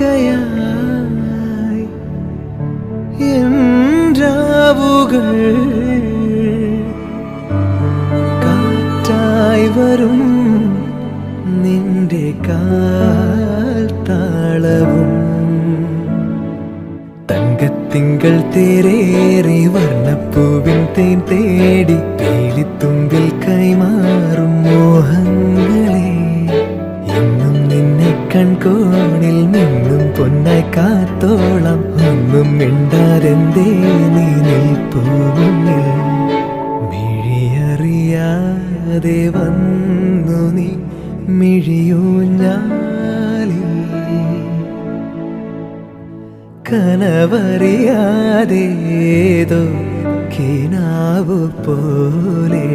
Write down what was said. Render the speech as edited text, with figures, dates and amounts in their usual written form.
കാക്കയായി രാവുകൾ കാറ്റായി വരും നിന്റെ കാൽ താളവും തങ്കത്തിങ്കൾ തേരേറി വർണ്ണപ്പൂവിൻ തേൻ തേടി പേലിത്തുമ്പിൽ കൈമാറും മോഹങ്ങളെ എന്നും നിന്നെ കൺകോണിൽ നിന്നും പൊന്നായി കാത്തോളം ഒന്നും മിണ്ടാരെന്തേ നീ നിൽപ്പൂവിൽ മിഴിയറിയാതെ വന്നു നീ മിഴിയൂഞ്ഞാലിൽ കനവറിയാതേതോ കിനാവു പോലെ